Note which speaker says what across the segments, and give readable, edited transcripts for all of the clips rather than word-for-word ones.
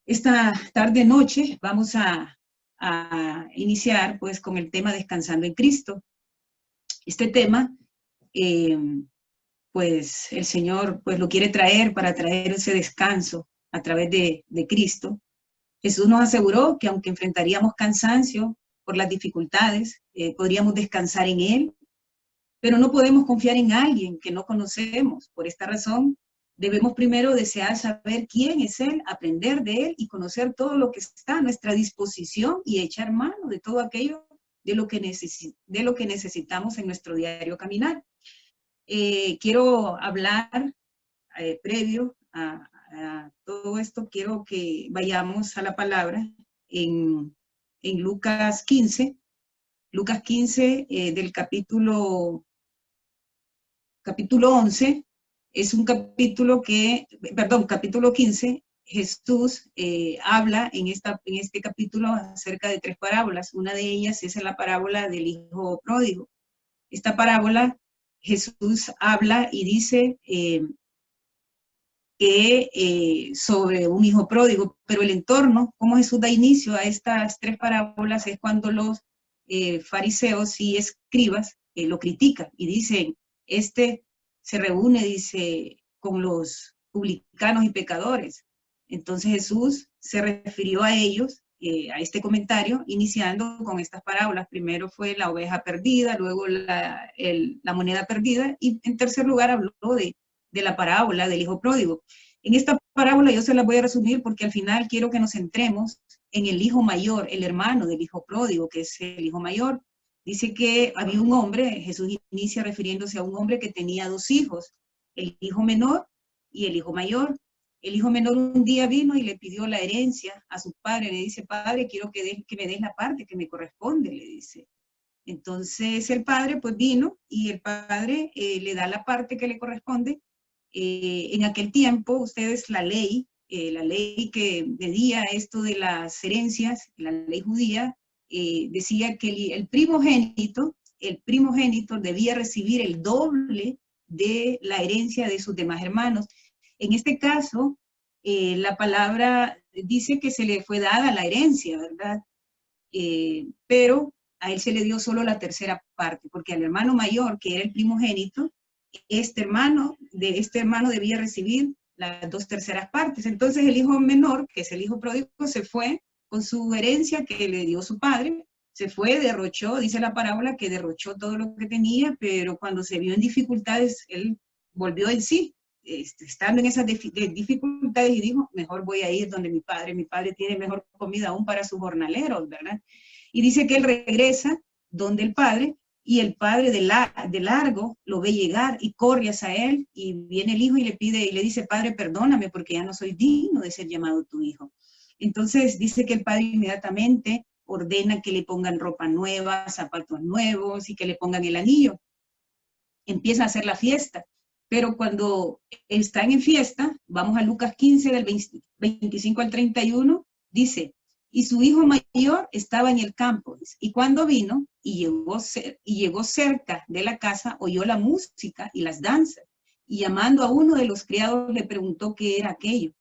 Speaker 1: Esta tarde-noche vamos a iniciar pues con el tema Descansando en Cristo. Este tema, pues el Señor pues lo quiere traer para traer ese descanso a través de Cristo. Jesús nos aseguró que aunque enfrentaríamos cansancio por las dificultades, podríamos descansar en Él, pero no podemos confiar en alguien que no conocemos. Por esta razón, debemos primero desear saber quién es Él, aprender de Él y conocer todo lo que está a nuestra disposición y echar mano de todo aquello de lo que necesitamos en nuestro diario caminar. Quiero hablar previo a todo esto, quiero que vayamos a la palabra en Lucas 15, del capítulo 11, es un capítulo capítulo 15, Jesús habla en este capítulo acerca de 3 parábolas. Una de ellas es la parábola del hijo pródigo. Esta parábola, Jesús habla y dice sobre un hijo pródigo, pero el entorno, cómo Jesús da inicio a estas 3 parábolas, es cuando los fariseos y escribas lo critican y dicen, se reúne, dice, con los publicanos y pecadores. Entonces Jesús se refirió a ellos, a este comentario, iniciando con estas parábolas. Primero fue la oveja perdida, luego la moneda perdida, y en tercer lugar habló de la parábola del hijo pródigo. En esta parábola yo se la voy a resumir porque al final quiero que nos centremos en el hijo mayor, el hermano del hijo pródigo, que es el hijo mayor. Dice que había un hombre, Jesús inicia refiriéndose a un hombre que tenía 2 hijos, el hijo menor y el hijo mayor. El hijo menor un día vino y le pidió la herencia a su padre, le dice, padre, quiero que me des la parte que me corresponde, le dice. Entonces el padre pues vino y el padre le da la parte que le corresponde. En aquel tiempo, ustedes la ley que medía esto de las herencias, la ley judía, decía que el primogénito debía recibir el doble de la herencia de sus demás hermanos. En este caso, la palabra dice que se le fue dada la herencia, ¿verdad? Pero a él se le dio solo la tercera parte, porque al hermano mayor, que era el primogénito, este hermano debía recibir las 2 terceras partes. Entonces el hijo menor, que es el hijo pródigo, se fue con su herencia que le dio su padre, se fue, derrochó, dice la parábola que derrochó todo lo que tenía, pero cuando se vio en dificultades, él volvió en sí, estando en esas dificultades, y dijo, mejor voy a ir donde mi padre tiene mejor comida aún para sus jornaleros, ¿verdad? Y dice que él regresa donde el padre, y el padre de largo lo ve llegar y corre hacia él, y viene el hijo y le pide, y le dice, padre, perdóname porque ya no soy digno de ser llamado tu hijo. Entonces dice que el padre inmediatamente ordena que le pongan ropa nueva, zapatos nuevos y que le pongan el anillo. Empieza a hacer la fiesta, pero cuando están en fiesta, vamos a Lucas 15 del 25 al 31, dice, y su hijo mayor estaba en el campo, y cuando vino y llegó cerca de la casa, oyó la música y las danzas, y llamando a uno de los criados le preguntó qué era aquello.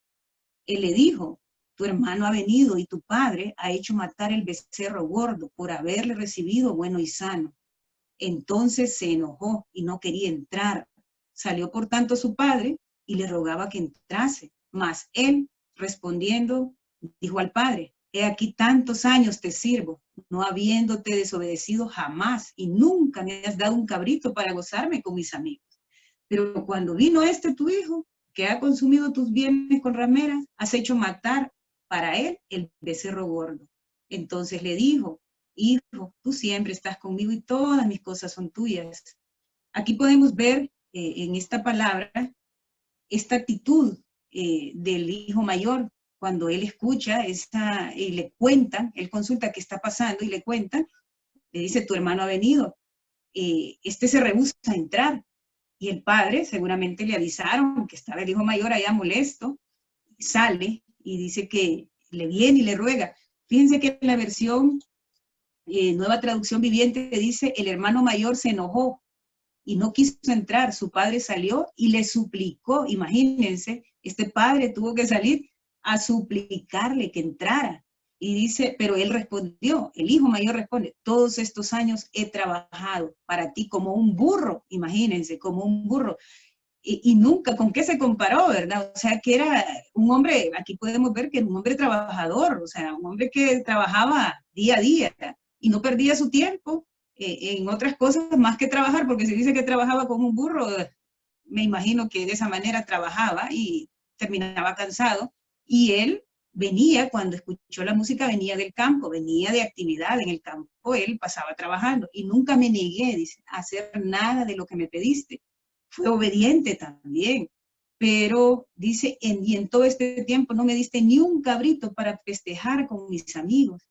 Speaker 1: Él le dijo, tu hermano ha venido y tu padre ha hecho matar el becerro gordo por haberle recibido bueno y sano. Entonces se enojó y no quería entrar. Salió por tanto su padre y le rogaba que entrase. Mas él, respondiendo, dijo al padre, he aquí tantos años te sirvo, no habiéndote desobedecido jamás, y nunca me has dado un cabrito para gozarme con mis amigos. Pero cuando vino tu hijo, que ha consumido tus bienes con rameras, has hecho matar para él el becerro gordo. Entonces le dijo, hijo, tú siempre estás conmigo y todas mis cosas son tuyas. Aquí podemos ver en esta palabra, esta actitud del hijo mayor, cuando él escucha y le cuentan, él consulta qué está pasando y le cuentan, le dice, tu hermano ha venido. Se rehúsa a entrar. Y el padre seguramente le avisaron que estaba el hijo mayor allá molesto, sale y dice que le viene y le ruega. Fíjense que en la versión Nueva Traducción Viviente dice, el hermano mayor se enojó y no quiso entrar. Su padre salió y le suplicó. Imagínense, este padre tuvo que salir a suplicarle que entrara. Y dice, pero él respondió, el hijo mayor responde, todos estos años he trabajado para ti como un burro, imagínense, como un burro. Y nunca, ¿con qué se comparó, verdad? O sea, que era un hombre, aquí podemos ver que era un hombre trabajador, o sea, un hombre que trabajaba día a día y no perdía su tiempo en otras cosas más que trabajar, porque si dice que trabajaba como un burro, me imagino que de esa manera trabajaba y terminaba cansado. Y él venía, cuando escuchó la música, venía del campo, venía de actividad en el campo, él pasaba trabajando y nunca me negué, dice, a hacer nada de lo que me pediste. Fue obediente también, pero dice, y en todo este tiempo no me diste ni un cabrito para festejar con mis amigos.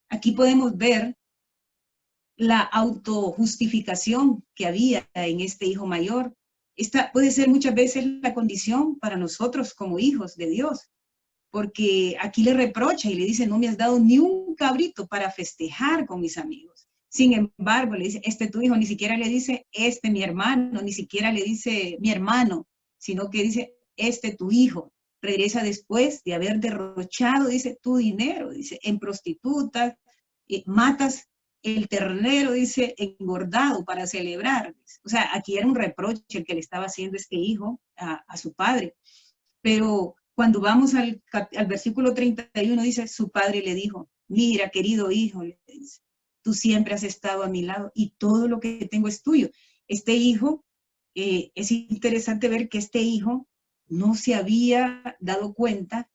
Speaker 1: Aquí podemos ver la autojustificación que había en este hijo mayor. Esta puede ser muchas veces la condición para nosotros como hijos de Dios, porque aquí le reprocha y le dice, no me has dado ni un cabrito para festejar con mis amigos. Sin embargo, le dice, este tu hijo, ni siquiera le dice, este mi hermano, ni siquiera le dice mi hermano, sino que dice, este tu hijo. Regresa después de haber derrochado, dice, tu dinero, dice, en prostitutas, matas el ternero, dice, engordado para celebrar. O sea, aquí era un reproche el que le estaba haciendo este hijo a su padre. Pero cuando vamos al versículo 31, dice, su padre le dijo, mira, querido hijo, le dice, tú siempre has estado a mi lado y todo lo que tengo es tuyo. Este hijo, es interesante ver que este hijo no se había dado cuenta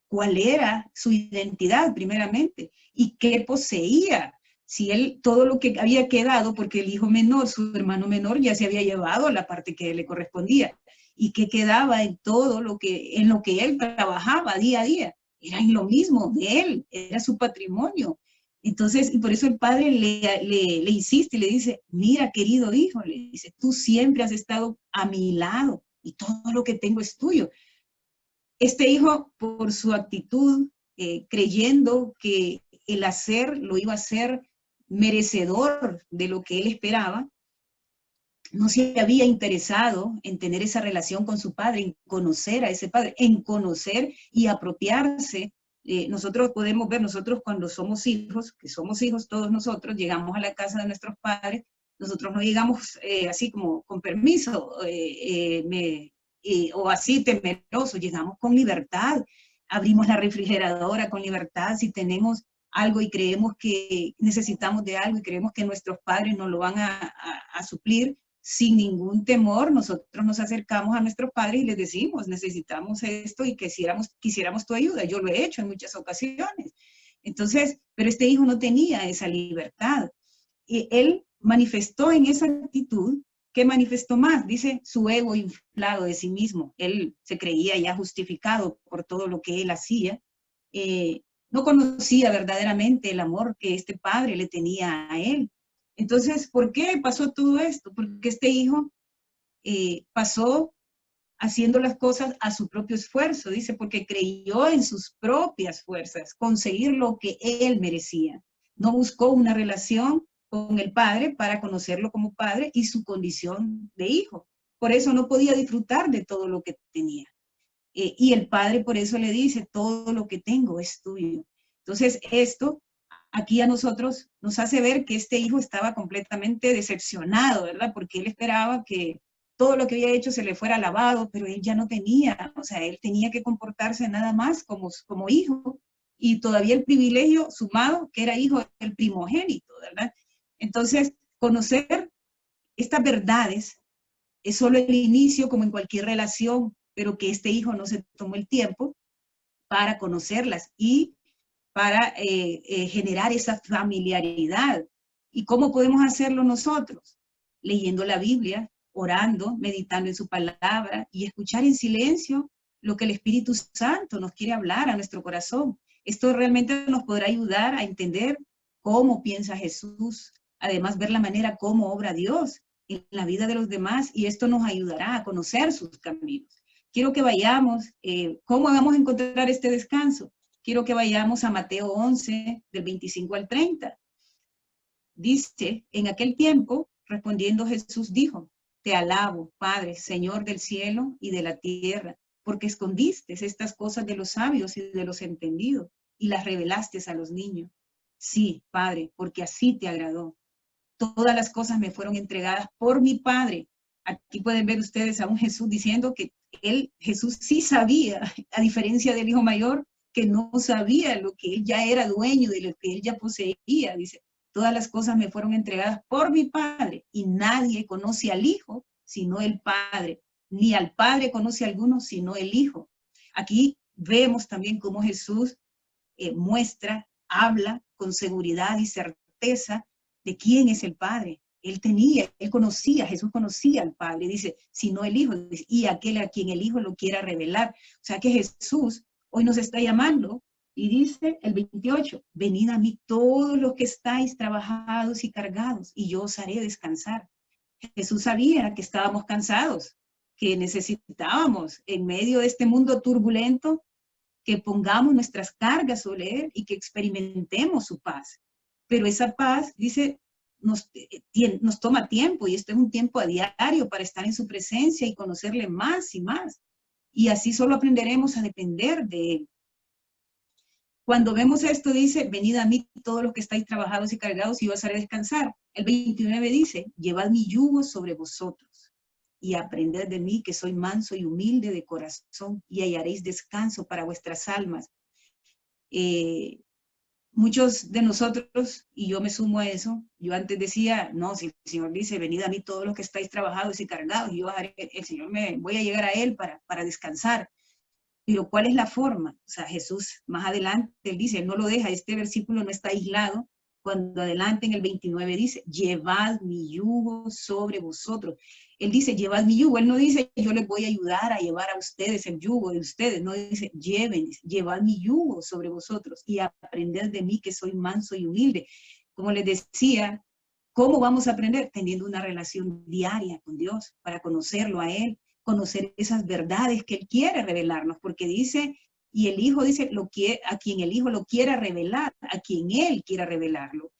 Speaker 1: cuál era su identidad primeramente y qué poseía. Si él, todo lo que había quedado, porque el hijo menor, su hermano menor, ya se había llevado la parte que le correspondía, y qué quedaba en todo en lo que él trabajaba día a día, era en lo mismo de él, era su patrimonio. Entonces, y por eso el padre le insiste y le dice, mira, querido hijo, le dice, tú siempre has estado a mi lado y todo lo que tengo es tuyo. Este hijo, por su actitud, creyendo que el hacer lo iba a hacer merecedor de lo que él esperaba, no se había interesado en tener esa relación con su padre, en conocer a ese padre, en conocer y apropiarse. Nosotros podemos ver, nosotros cuando somos hijos, que somos hijos todos nosotros, llegamos a la casa de nuestros padres, nosotros no llegamos así como con permiso, o así temeroso, llegamos con libertad, abrimos la refrigeradora con libertad, si tenemos algo y creemos que necesitamos de algo y creemos que nuestros padres nos lo van a suplir, sin ningún temor, nosotros nos acercamos a nuestros padres y les decimos, necesitamos esto y quisiéramos tu ayuda. Yo lo he hecho en muchas ocasiones. Entonces, pero este hijo no tenía esa libertad. Y él manifestó en esa actitud. ¿Qué manifestó más? Dice su ego inflado de sí mismo. Él se creía ya justificado por todo lo que él hacía. No conocía verdaderamente el amor que este padre le tenía a él. Entonces, ¿por qué pasó todo esto? Porque este hijo pasó haciendo las cosas a su propio esfuerzo, dice, porque creyó en sus propias fuerzas, conseguir lo que él merecía. No buscó una relación con el padre para conocerlo como padre y su condición de hijo. Por eso no podía disfrutar de todo lo que tenía. Y el padre por eso le dice, todo lo que tengo es tuyo. Entonces, esto aquí a nosotros nos hace ver que este hijo estaba completamente decepcionado, ¿verdad? Porque él esperaba que todo lo que había hecho se le fuera alabado, pero él ya no tenía, o sea, él tenía que comportarse nada más como hijo, y todavía el privilegio sumado, que era hijo del primogénito, ¿verdad? Entonces, conocer estas verdades es solo el inicio, como en cualquier relación, pero que este hijo no se tomó el tiempo para conocerlas y para generar esa familiaridad. ¿Y cómo podemos hacerlo nosotros? Leyendo la Biblia, orando, meditando en su palabra y escuchar en silencio lo que el Espíritu Santo nos quiere hablar a nuestro corazón. Esto realmente nos podrá ayudar a entender cómo piensa Jesús, además ver la manera cómo obra Dios en la vida de los demás, y esto nos ayudará a conocer sus caminos. Quiero que vayamos, ¿cómo vamos a encontrar este descanso? Quiero que vayamos a Mateo 11, del 25 al 30. Dice, en aquel tiempo, respondiendo Jesús dijo, te alabo, Padre, Señor del cielo y de la tierra, porque escondiste estas cosas de los sabios y de los entendidos y las revelaste a los niños. Sí, Padre, porque así te agradó. Todas las cosas me fueron entregadas por mi Padre. Aquí pueden ver ustedes a un Jesús diciendo que Jesús sí sabía, a diferencia del hijo mayor, que no sabía lo que él ya era dueño, de lo que él ya poseía. Dice, todas las cosas me fueron entregadas por mi Padre y nadie conoce al Hijo sino el Padre, ni al Padre conoce a alguno sino el Hijo. Aquí vemos también cómo Jesús muestra, habla con seguridad y certeza de quién es el Padre. Él conocía, Jesús conocía al Padre, dice, sino el Hijo, y aquel a quien el Hijo lo quiera revelar. O sea que Jesús hoy nos está llamando y dice el 28, venid a mí todos los que estáis trabajados y cargados, y yo os haré descansar. Jesús sabía que estábamos cansados, que necesitábamos en medio de este mundo turbulento, que pongamos nuestras cargas sobre Él y que experimentemos su paz. Pero esa paz, dice, nos toma tiempo, y esto es un tiempo a diario para estar en su presencia y conocerle más y más. Y así solo aprenderemos a depender de Él. Cuando vemos esto, dice, venid a mí todos los que estáis trabajados y cargados y os haré descansar. El 29 dice, llevad mi yugo sobre vosotros y aprended de mí, que soy manso y humilde de corazón, y hallaréis descanso para vuestras almas. Muchos de nosotros, y yo me sumo a eso, yo antes decía, no, si el Señor dice, venid a mí todos los que estáis trabajados y cargados, y yo haré, el Señor voy a llegar a Él para descansar. Pero ¿cuál es la forma? O sea, Jesús más adelante, Él dice, Él no lo deja, este versículo no está aislado, cuando adelante en el 29 dice, llevad mi yugo sobre vosotros. Él dice, llevad mi yugo. Él no dice, yo les voy a ayudar a llevar a ustedes el yugo de ustedes. No, dice, llevad mi yugo sobre vosotros y aprended de mí, que soy manso y humilde. Como les decía, ¿cómo vamos a aprender? Teniendo una relación diaria con Dios, para conocerlo a Él, conocer esas verdades que Él quiere revelarnos, porque dice, y el Hijo dice, a quien el Hijo lo quiera revelar, a quien Él quiera revelarlo.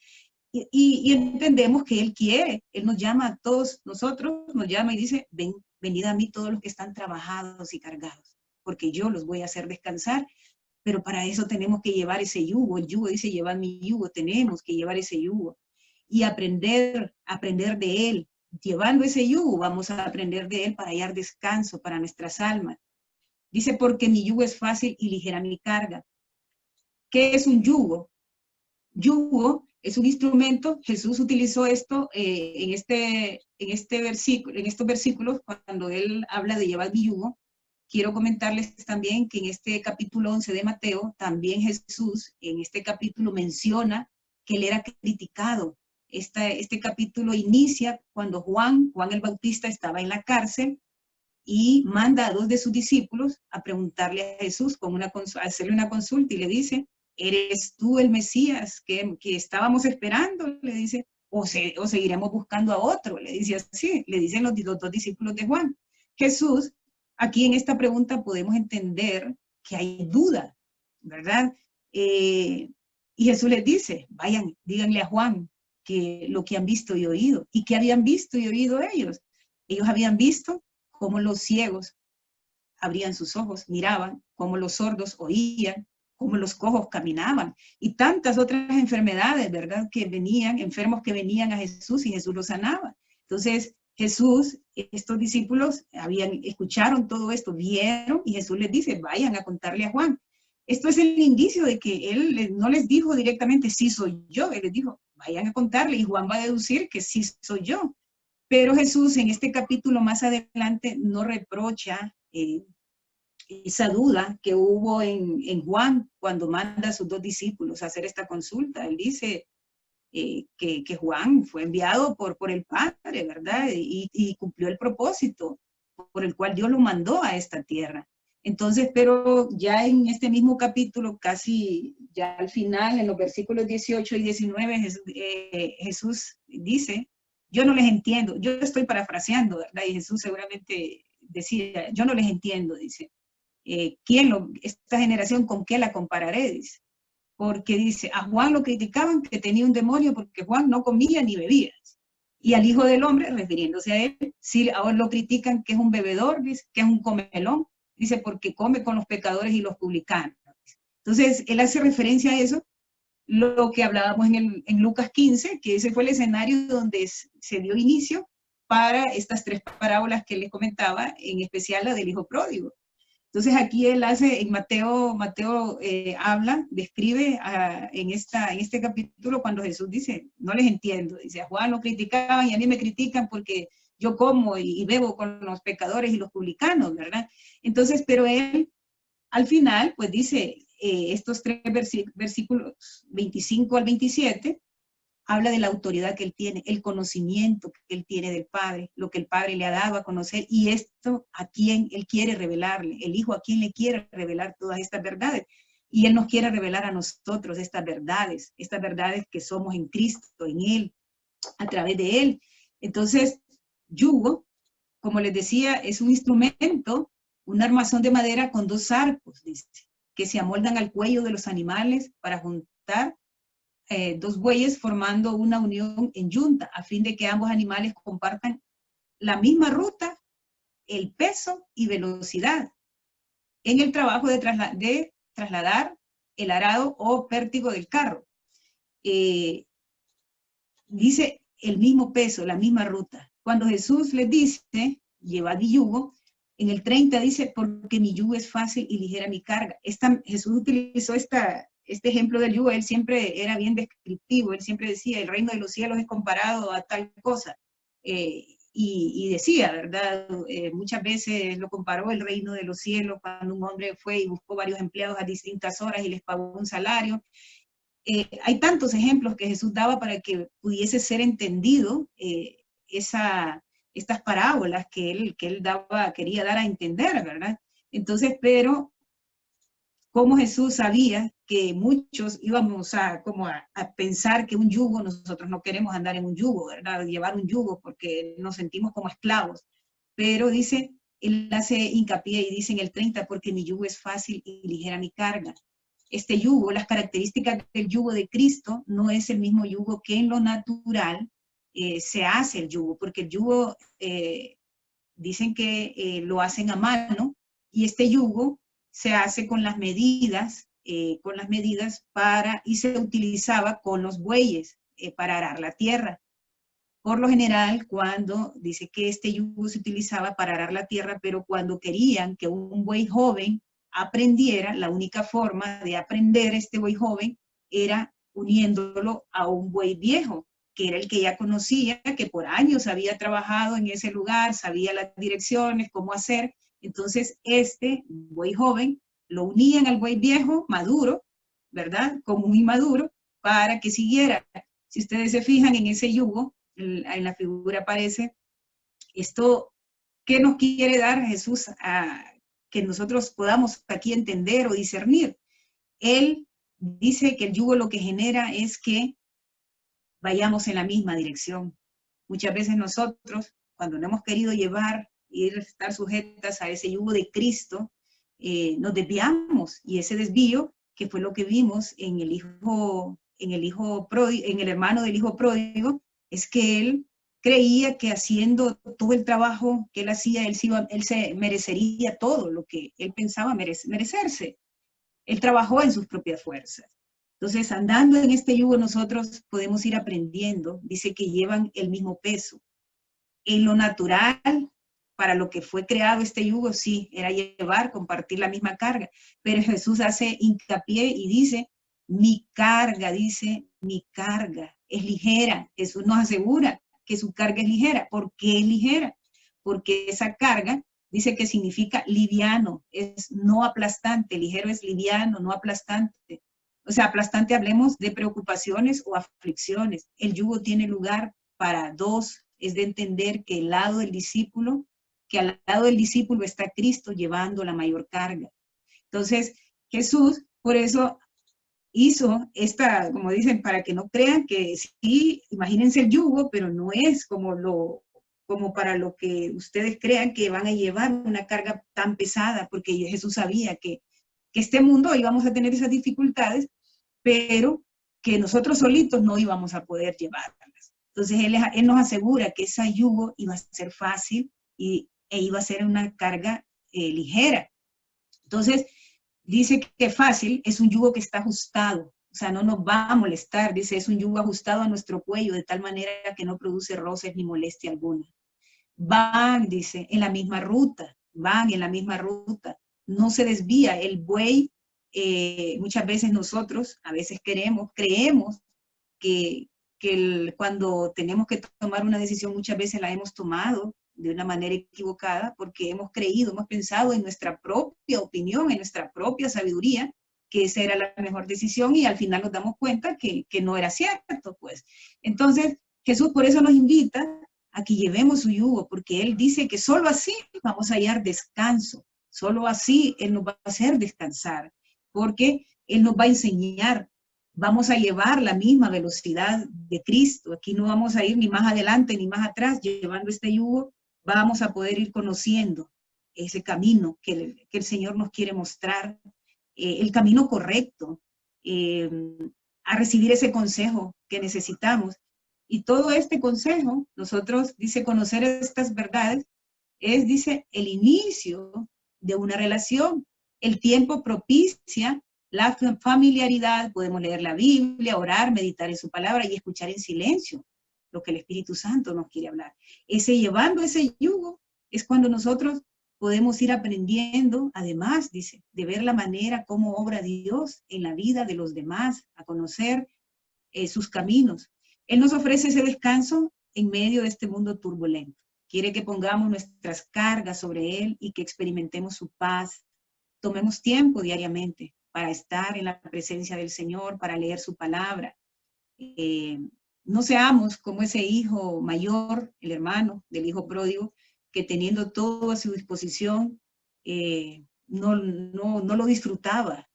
Speaker 1: Y entendemos que Él quiere, Él nos llama a todos nosotros, nos llama y dice, venid a mí todos los que están trabajados y cargados, porque yo los voy a hacer descansar, pero para eso tenemos que llevar ese yugo. El yugo dice, llevad mi yugo, tenemos que llevar ese yugo y aprender de Él. Llevando ese yugo, vamos a aprender de Él para hallar descanso para nuestras almas. Dice, porque mi yugo es fácil y ligera mi carga. ¿Qué es un yugo? Yugo es un instrumento. Jesús utilizó esto en estos versículos, cuando Él habla de llevar mi yugo. Quiero comentarles también que en este capítulo 11 de Mateo, también Jesús en este capítulo menciona que Él era criticado. Este capítulo inicia cuando Juan el Bautista estaba en la cárcel y manda a 2 de sus discípulos a preguntarle a Jesús, a hacerle una consulta, y le dice, ¿eres tú el Mesías que estábamos esperando? Le dice, o seguiremos buscando a otro, le dice así, le dicen los 2 discípulos de Juan. Jesús, aquí en esta pregunta podemos entender que hay duda, ¿verdad? Y Jesús les dice, vayan, díganle a Juan que lo que han visto y oído. ¿Y qué habían visto y oído ellos? Ellos habían visto cómo los ciegos abrían sus ojos, miraban, cómo los sordos oían, cómo los cojos caminaban, y tantas otras enfermedades, ¿verdad? Enfermos que venían a Jesús y Jesús los sanaba. Entonces, Jesús, estos discípulos escucharon todo esto, vieron, y Jesús les dice, vayan a contarle a Juan. Esto es el indicio de que Él no les dijo directamente, sí soy yo. Él les dijo, vayan a contarle, y Juan va a deducir que sí soy yo. Pero Jesús en este capítulo más adelante no reprocha esa duda que hubo en Juan cuando manda a sus 2 discípulos a hacer esta consulta. Él dice que Juan fue enviado por el Padre, ¿verdad? Y cumplió el propósito por el cual Dios lo mandó a esta tierra. Entonces, pero ya en este mismo capítulo, casi ya al final, en los versículos 18 y 19, Jesús dice, yo no les entiendo, yo estoy parafraseando, ¿verdad? Y Jesús seguramente decía, yo no les entiendo, dice. Esta generación, ¿con qué la compararé? Dice. Porque dice, a Juan lo criticaban que tenía un demonio porque Juan no comía ni bebía. Y al Hijo del Hombre, refiriéndose a Él, sí, ahora lo critican que es un bebedor, dice, que es un comelón. dice, porque come con los pecadores y los publicanos. Entonces, él hace referencia a eso, lo que hablábamos en Lucas 15, que ese fue el escenario donde se dio inicio para estas tres parábolas que les comentaba, en especial la del hijo pródigo. Entonces aquí él hace, en Mateo habla, describe en este capítulo cuando Jesús dice, no les entiendo, dice, a Juan lo criticaban y a mí me critican porque yo como y bebo con los pecadores y los publicanos, ¿verdad? Entonces, pero él al final, pues dice, estos tres versículos 25 al 27, habla de la autoridad que él tiene, el conocimiento que él tiene del Padre, lo que el Padre le ha dado a conocer, y esto a quien él quiere revelarle, el Hijo a quien le quiere revelar todas estas verdades. Y él nos quiere revelar a nosotros estas verdades que somos en Cristo, en él, a través de él. Entonces, yugo, como les decía, es un instrumento, un armazón de madera con dos arcos, dice, que se amoldan al cuello de los animales para juntar dos bueyes formando una unión en yunta, a fin de que ambos animales compartan la misma ruta, el peso y velocidad en el trabajo de trasladar el arado o pértigo del carro. Dice el mismo peso, la misma ruta. Cuando Jesús les dice, llevad mi yugo, en el 30 dice, porque mi yugo es fácil y ligera mi carga. Jesús utilizó este ejemplo del yugo, él siempre era bien descriptivo, él siempre decía, el reino de los cielos es comparado a tal cosa. Y decía, ¿verdad? Muchas veces lo comparó el reino de los cielos cuando un hombre fue y buscó varios empleados a distintas horas y les pagó un salario. Hay tantos ejemplos que Jesús daba para que pudiese ser entendido estas parábolas que él quería dar a entender, ¿verdad? Entonces, pero como Jesús sabía que muchos íbamos a pensar que un yugo, nosotros no queremos andar en un yugo, ¿verdad? Llevar un yugo porque nos sentimos como esclavos. Pero dice, él hace hincapié y dice en el 30, porque mi yugo es fácil y ligera mi carga. Este yugo, las características del yugo de Cristo no es el mismo yugo que en lo natural se hace el yugo, porque el yugo dicen que lo hacen a mano y este yugo se hace con las medidas y se utilizaba con los bueyes para arar la tierra. Por lo general, cuando dice que este yugo se utilizaba para arar la tierra, pero cuando querían que un buey joven aprendiera, la única forma de aprender este buey joven era uniéndolo a un buey viejo, que era el que ya conocía, que por años había trabajado en ese lugar, sabía las direcciones, cómo hacer. Entonces, este buey joven lo unían al buey viejo, maduro, ¿verdad? Como muy maduro, para que siguiera. Si ustedes se fijan en ese yugo, en la figura aparece esto, ¿qué nos quiere dar Jesús a que nosotros podamos aquí entender o discernir? Él dice que el yugo lo que genera es que vayamos en la misma dirección. Muchas veces nosotros, cuando no hemos querido estar sujetas a ese yugo de Cristo, nos desviamos, y ese desvío, que fue lo que vimos en el hermano del hijo pródigo, es que él creía que haciendo todo el trabajo que él hacía, él se merecería todo lo que él pensaba merecerse. Él trabajó en sus propias fuerzas. Entonces, andando en este yugo, nosotros podemos ir aprendiendo. Dice que llevan el mismo peso. En lo natural, para lo que fue creado este yugo, sí, era compartir la misma carga. Pero Jesús hace hincapié y dice, mi carga es ligera. Jesús nos asegura que su carga es ligera. ¿Por qué es ligera? Porque esa carga dice que significa liviano, es no aplastante. Ligero es liviano, no aplastante. O sea, aplastante, hablemos de preocupaciones o aflicciones. El yugo tiene lugar para dos, es de entender que al lado del discípulo está Cristo llevando la mayor carga. Entonces, Jesús, por eso hizo como dicen, para que no crean que sí, imagínense el yugo, pero no es como para lo que ustedes crean que van a llevar una carga tan pesada, porque Jesús sabía que este mundo íbamos a tener esas dificultades, pero que nosotros solitos no íbamos a poder llevarlas. Entonces, él nos asegura que ese yugo iba a ser fácil e iba a ser una carga ligera. Entonces, dice que fácil es un yugo que está ajustado, o sea, no nos va a molestar, dice, es un yugo ajustado a nuestro cuello de tal manera que no produce roces ni molestia alguna. Van, dice, en la misma ruta, van en la misma ruta, no se desvía. El buey, muchas veces nosotros, a veces creemos que, cuando tenemos que tomar una decisión, muchas veces la hemos tomado de una manera equivocada porque hemos creído, hemos pensado en nuestra propia opinión, en nuestra propia sabiduría, que esa era la mejor decisión y al final nos damos cuenta que no era cierto, pues. Entonces, Jesús por eso nos invita a que llevemos su yugo, porque Él dice que solo así vamos a hallar descanso, solo así Él nos va a hacer descansar, porque Él nos va a enseñar. Vamos a llevar la misma velocidad de Cristo. Aquí no vamos a ir ni más adelante ni más atrás. Llevando este yugo, vamos a poder ir conociendo ese camino que el Señor nos quiere mostrar, el camino correcto, a recibir ese consejo que necesitamos. Y todo este consejo, nosotros, dice, conocer estas verdades, es, dice, el inicio de una relación. El tiempo propicia la familiaridad, podemos leer la Biblia, orar, meditar en su palabra y escuchar en silencio lo que el Espíritu Santo nos quiere hablar. Llevando ese yugo es cuando nosotros podemos ir aprendiendo, además, dice, de ver la manera como obra Dios en la vida de los demás, a conocer sus caminos. Él nos ofrece ese descanso en medio de este mundo turbulento. Quiere que pongamos nuestras cargas sobre Él y que experimentemos su paz. Tomemos tiempo diariamente para estar en la presencia del Señor, para leer su palabra. No seamos como ese hijo mayor, el hermano del hijo pródigo, que teniendo todo a su disposición, no lo disfrutaba,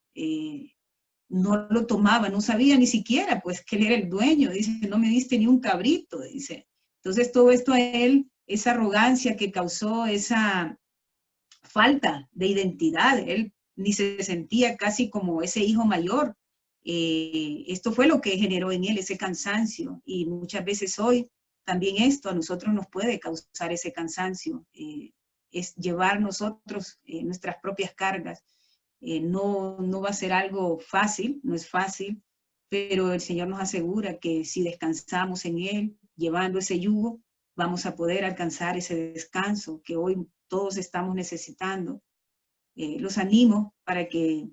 Speaker 1: no lo tomaba, no sabía ni siquiera pues que él era el dueño. Dice, no me diste ni un cabrito, dice. Entonces todo esto a él, esa arrogancia que causó, esa falta de identidad, él ni se sentía casi como ese hijo mayor. Esto fue lo que generó en él ese cansancio, y muchas veces hoy también esto a nosotros nos puede causar ese cansancio, es llevar nosotros nuestras propias cargas. No va a ser algo fácil, no es fácil, pero el Señor nos asegura que si descansamos en Él, llevando ese yugo, vamos a poder alcanzar ese descanso que hoy todos estamos necesitando. Los animo para que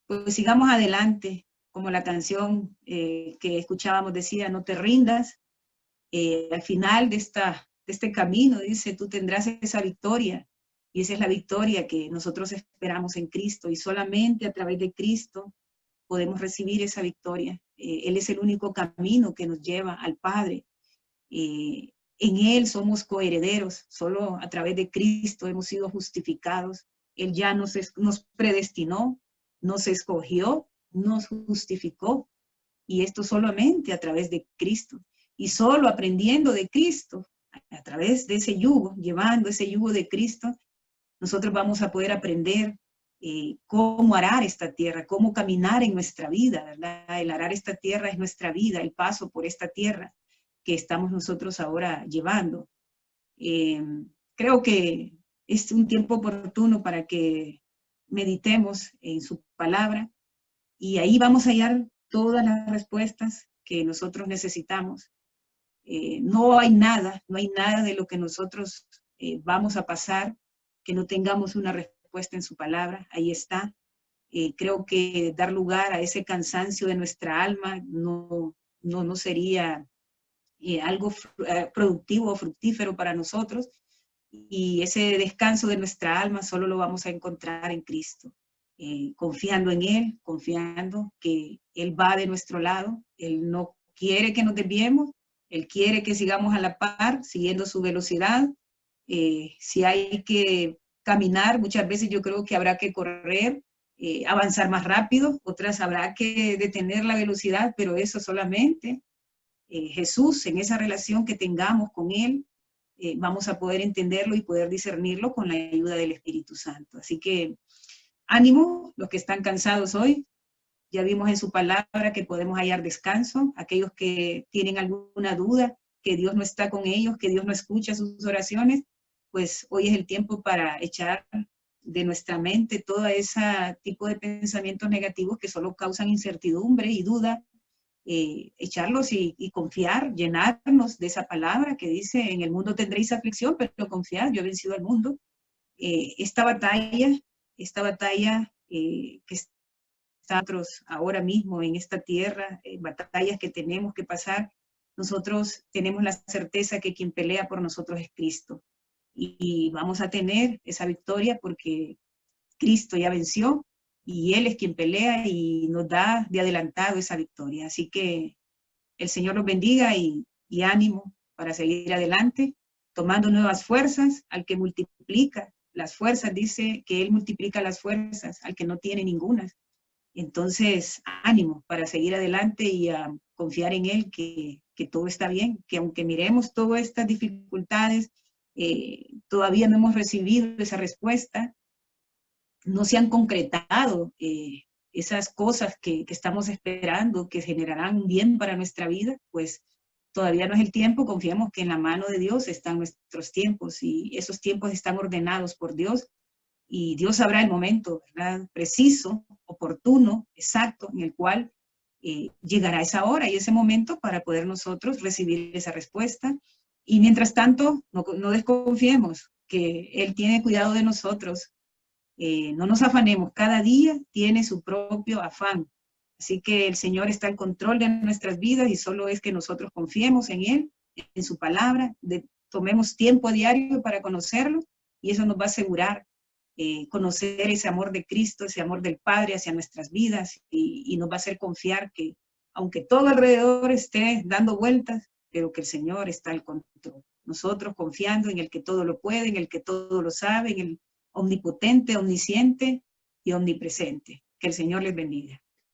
Speaker 1: pues sigamos adelante, como la canción que escuchábamos decía, no te rindas. Al final de este camino, dice, tú tendrás esa victoria. Y esa es la victoria que nosotros esperamos en Cristo. Y solamente a través de Cristo podemos recibir esa victoria. Él es el único camino que nos lleva al Padre. En Él somos coherederos. Solo a través de Cristo hemos sido justificados. Él ya nos predestinó, nos escogió, nos justificó. Y esto solamente a través de Cristo. Y solo aprendiendo de Cristo, a través de ese yugo, llevando ese yugo de Cristo, nosotros vamos a poder aprender cómo arar esta tierra, cómo caminar en nuestra vida, ¿verdad? El arar esta tierra es nuestra vida, el paso por esta tierra que estamos nosotros ahora llevando. Creo que es un tiempo oportuno para que meditemos en su palabra y ahí vamos a hallar todas las respuestas que nosotros necesitamos. No hay nada de lo que nosotros vamos a pasar que no tengamos una respuesta en su palabra. Ahí está. Creo que dar lugar a ese cansancio de nuestra alma no sería algo productivo o fructífero para nosotros. Y ese descanso de nuestra alma solo lo vamos a encontrar en Cristo. Confiando en Él, confiando que Él va de nuestro lado. Él no quiere que nos desviemos, Él quiere que sigamos a la par, siguiendo su velocidad. Si hay que caminar, muchas veces yo creo que habrá que correr, avanzar más rápido, otras habrá que detener la velocidad, pero eso solamente Jesús, en esa relación que tengamos con Él, vamos a poder entenderlo y poder discernirlo con la ayuda del Espíritu Santo. Así que ánimo, los que están cansados hoy. Ya vimos en su palabra que podemos hallar descanso. Aquellos que tienen alguna duda, que Dios no está con ellos, que Dios no escucha sus oraciones, pues hoy es el tiempo para echar de nuestra mente todo ese tipo de pensamientos negativos que solo causan incertidumbre y duda, echarlos y confiar, llenarnos de esa palabra que dice, en el mundo tendréis aflicción, pero confiad, yo he vencido al mundo. Esta batalla que nosotros ahora mismo en esta tierra, batallas que tenemos que pasar, nosotros tenemos la certeza que quien pelea por nosotros es Cristo. Y vamos a tener esa victoria porque Cristo ya venció y Él es quien pelea y nos da de adelantado esa victoria. Así que el Señor los bendiga y ánimo para seguir adelante, tomando nuevas fuerzas. Al que multiplica las fuerzas, dice que Él multiplica las fuerzas, al que no tiene ninguna. Entonces, ánimo para seguir adelante y a confiar en Él, que todo está bien, que aunque miremos todas estas dificultades, todavía no hemos recibido esa respuesta, no se han concretado esas cosas que estamos esperando, que generarán un bien para nuestra vida, pues todavía no es el tiempo. Confiamos que en la mano de Dios están nuestros tiempos y esos tiempos están ordenados por Dios y Dios sabrá el momento, ¿verdad? Preciso, oportuno, exacto, en el cual llegará esa hora y ese momento para poder nosotros recibir esa respuesta. Y mientras tanto, no desconfiemos que Él tiene cuidado de nosotros. No nos afanemos, cada día tiene su propio afán. Así que el Señor está en control de nuestras vidas y solo es que nosotros confiemos en Él, en su palabra, tomemos tiempo a diario para conocerlo y eso nos va a asegurar conocer ese amor de Cristo, ese amor del Padre hacia nuestras vidas y nos va a hacer confiar que aunque todo alrededor esté dando vueltas, pero que el Señor está al control. Nosotros confiando en el que todo lo puede, en el que todo lo sabe, en el omnipotente, omnisciente y omnipresente. Que el Señor les bendiga.